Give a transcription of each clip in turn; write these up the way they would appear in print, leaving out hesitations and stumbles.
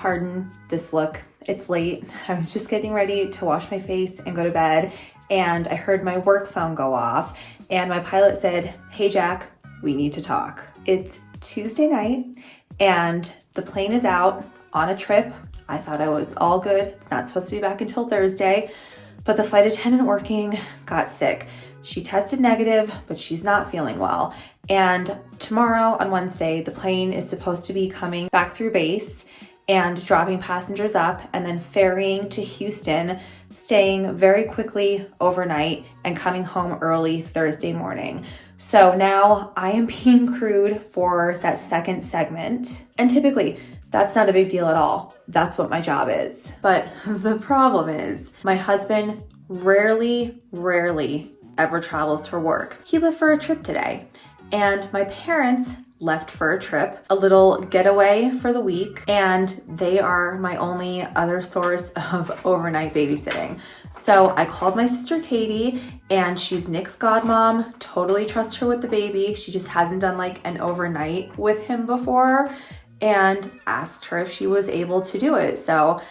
Pardon this look. It's late. I was just getting ready to wash my face and go to bed, and I heard my work phone go off, and my pilot said, "Hey Jack, we need to talk." It's Tuesday night, and the plane is out on a trip. I thought I was all good. It's not supposed to be back until Thursday, but the flight attendant working got sick. She tested negative, but she's not feeling well. And tomorrow on Wednesday, the plane is supposed to be coming back through base and dropping passengers up and then ferrying to Houston, staying very quickly overnight and coming home early Thursday morning. So now I am being crewed for that second segment. And typically, that's not a big deal at all. That's what my job is. But the problem is my husband rarely ever travels for work. He left for a trip today. And my parents left for a trip, a little getaway for the week, and they are my only other source of overnight babysitting. So I called my sister Katie, and she's Nick's godmom. Totally trust her with the baby. She just hasn't done like an overnight with him before, and asked her if she was able to do it. So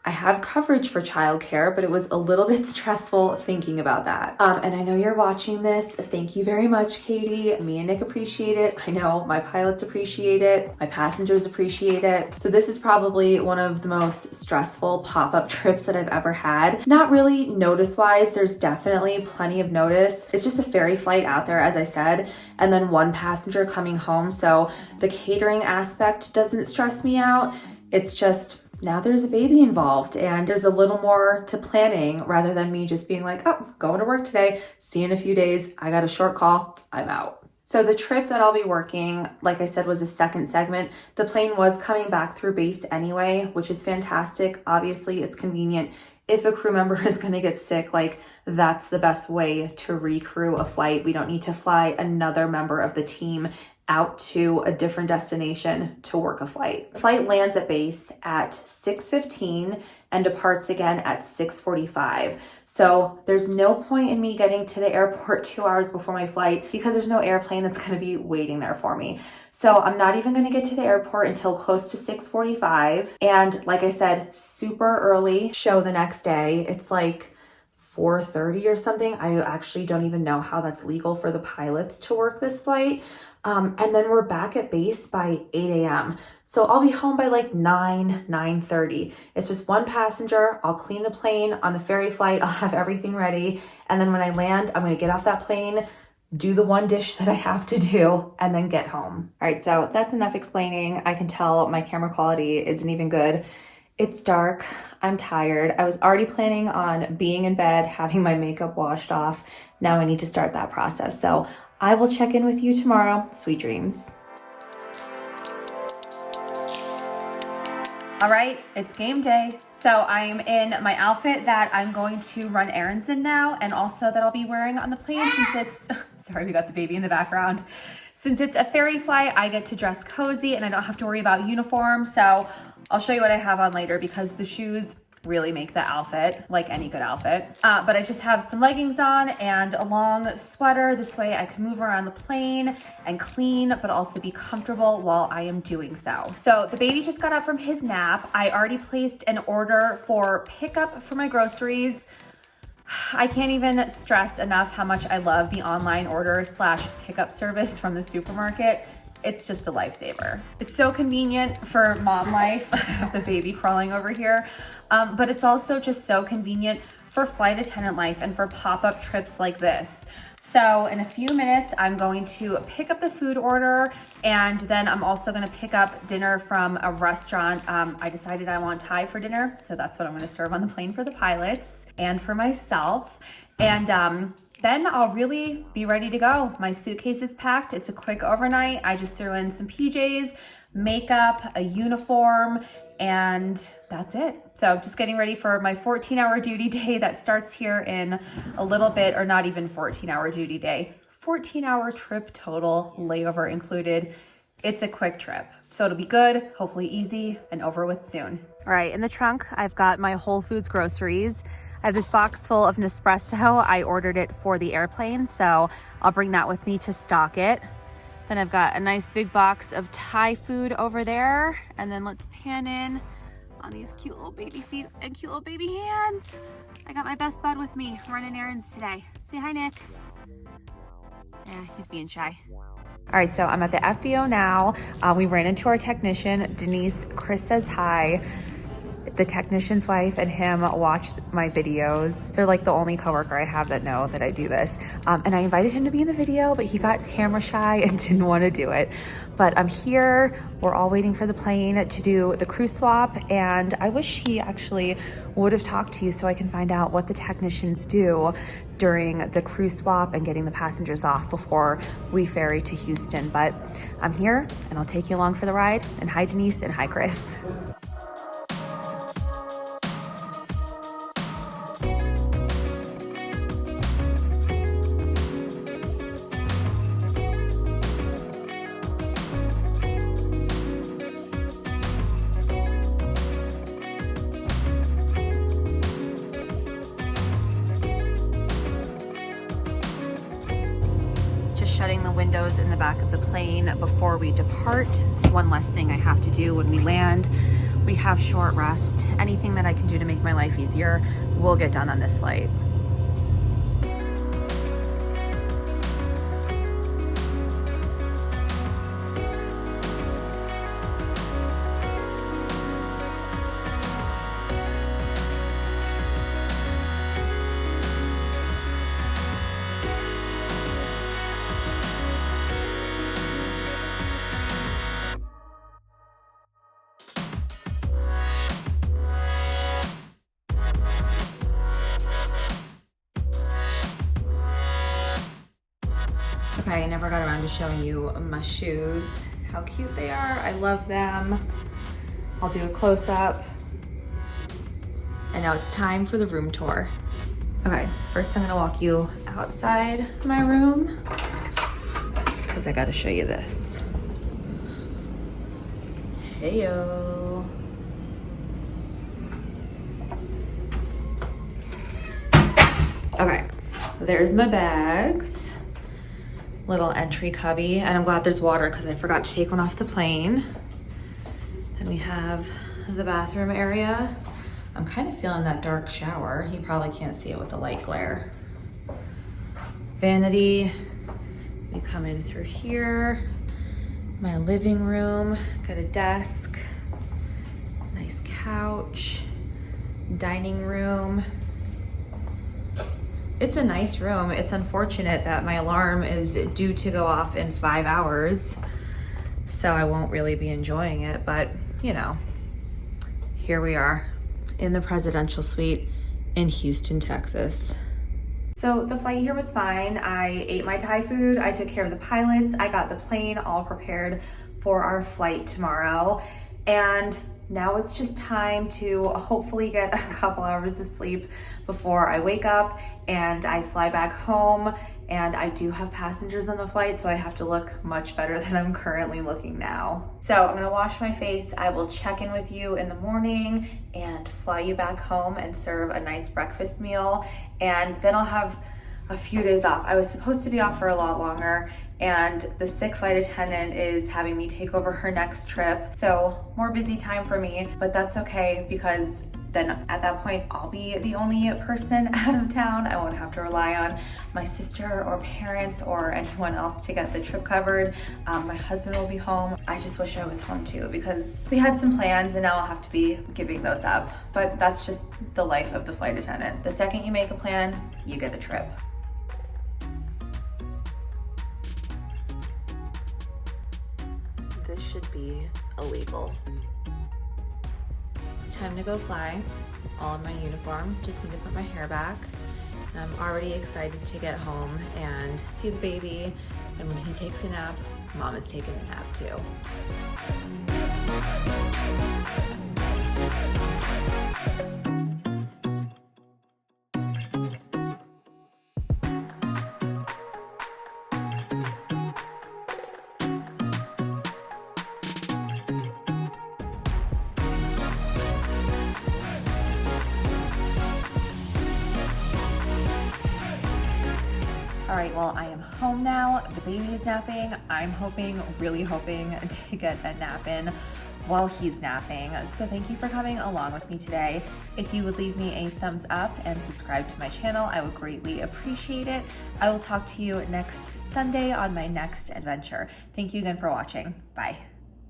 I have coverage for childcare, but it was a little bit stressful thinking about that. And I know you're watching this. Thank you very much, Katie. Me and Nick appreciate it. I know my pilots appreciate it. My passengers appreciate it. So this is probably one of the most stressful pop-up trips that I've ever had. Not really notice-wise. There's definitely plenty of notice. It's just a ferry flight out there, as I said, and then one passenger coming home. So the catering aspect doesn't stress me out. It's just, now there's a baby involved and there's a little more to planning rather than me just being like, oh, going to work today, see you in a few days, I got a short call, I'm out. So the trip that I'll be working, like I said, was a second segment. The plane was coming back through base anyway, which is fantastic. Obviously, it's convenient. If a crew member is going to get sick, like that's the best way to recrew a flight. We don't need to fly another member of the team out to a different destination to work a flight. The flight lands at base at 6:15 and departs again at 6:45. So there's no point in me getting to the airport 2 hours before my flight because there's no airplane that's going to be waiting there for me. So I'm not even going to get to the airport until close to 6:45. And like I said, super early show the next day. It's like 4:30 or something. I actually don't even know how that's legal for the pilots to work this flight. And then we're back at base by 8 a.m. So I'll be home by like 9:30. It's just one passenger. I'll clean the plane on the ferry flight. I'll have everything ready. And then when I land, I'm going to get off that plane, do the one dish that I have to do, and then get home. All right, so that's enough explaining. I can tell my camera quality isn't even good. It's dark. I'm tired. I was already planning on being in bed, having my makeup washed off. Now I need to start that process. So I will check in with you tomorrow. Sweet dreams. All right, it's game day. So I'm in my outfit that I'm going to run errands in now, and also that I'll be wearing on the plane since it's, sorry, we got the baby in the background. Since it's a ferry flight, I get to dress cozy and I don't have to worry about uniform. So I'll show you what I have on later because the shoes really make the outfit, like any good outfit. But I just have some leggings on and a long sweater. This way I can move around the plane and clean, but also be comfortable while I am doing so. So the baby just got up from his nap. I already placed an order for pickup for my groceries. I can't even stress enough how much I love the online order / pickup service from the supermarket. It's just a lifesaver. It's so convenient for mom life, the baby crawling over here, but it's also just so convenient for flight attendant life and for pop-up trips like this. So in a few minutes, I'm going to pick up the food order, and then I'm also gonna pick up dinner from a restaurant. I decided I want Thai for dinner, so that's what I'm gonna serve on the plane for the pilots and for myself. And then I'll really be ready to go. My suitcase is packed. It's a quick overnight. I just threw in some PJs, makeup, a uniform, and that's it. So just getting ready for my 14-hour duty day that starts here in a little bit, or not even 14-hour duty day. 14-hour trip total, layover included. It's a quick trip. So it'll be good, hopefully easy, and over with soon. All right, in the trunk, I've got my Whole Foods groceries. I have this box full of Nespresso. I ordered it for the airplane, so I'll bring that with me to stock it. Then I've got a nice big box of Thai food over there. And then let's pan in on these cute little baby feet and cute little baby hands. I got my best bud with me running errands today. Say hi, Nick. Yeah, he's being shy. All right, so I'm at the FBO now. We ran into our technician, Denise. Chris says hi. The technician's wife and him watch my videos. They're like the only coworker I have that know that I do this. And I invited him to be in the video, but he got camera shy and didn't want to do it. But I'm here. We're all waiting for the plane to do the crew swap. And I wish he actually would have talked to you so I can find out what the technicians do during the crew swap and getting the passengers off before we ferry to Houston. But I'm here and I'll take you along for the ride. And hi, Denise, and hi, Chris. Shutting the windows in the back of the plane before we depart. It's one less thing I have to do when we land. We have short rest. Anything that I can do to make my life easier will get done on this flight. Okay, I never got around to showing you my shoes. How cute they are. I love them. I'll do a close-up. And now it's time for the room tour. Okay, first I'm gonna walk you outside my room because I gotta show you this. Heyo. Okay, there's my bags. Little entry cubby, and I'm glad there's water because I forgot to take one off the plane. And we have the bathroom area. I'm kind of feeling that dark shower. You probably can't see it with the light glare. Vanity. We come in through here. My living room, got a desk, nice couch, dining room. It's a nice room. It's unfortunate that my alarm is due to go off in 5 hours, so I won't really be enjoying it, but you know, here we are in the presidential suite in Houston, Texas. So the flight here was fine. I ate my Thai food. I took care of the pilots. I got the plane all prepared for our flight tomorrow. And now it's just time to hopefully get a couple hours of sleep before I wake up and I fly back home. And I do have passengers on the flight, so I have to look much better than I'm currently looking now. So I'm gonna wash my face. I will check in with you in the morning and fly you back home and serve a nice breakfast meal. And then I'll have a few days off. I was supposed to be off for a lot longer, and the sick flight attendant is having me take over her next trip. So more busy time for me, but that's okay because then at that point, I'll be the only person out of town. I won't have to rely on my sister or parents or anyone else to get the trip covered. My husband will be home. I just wish I was home too because we had some plans and now I'll have to be giving those up. But that's just the life of the flight attendant. The second you make a plan, you get a trip. This should be illegal. It's time to go fly. All in my uniform, just need to put my hair back. I'm already excited to get home and see the baby. And when he takes a nap, Mom is taking a nap too. All right, well, I am home now. The baby is napping. I'm really hoping to get a nap in while he's napping. So thank you for coming along with me today. If you would leave me a thumbs up and subscribe to my channel, I would greatly appreciate it. I will talk to you next Sunday on my next adventure. Thank you again for watching. Bye.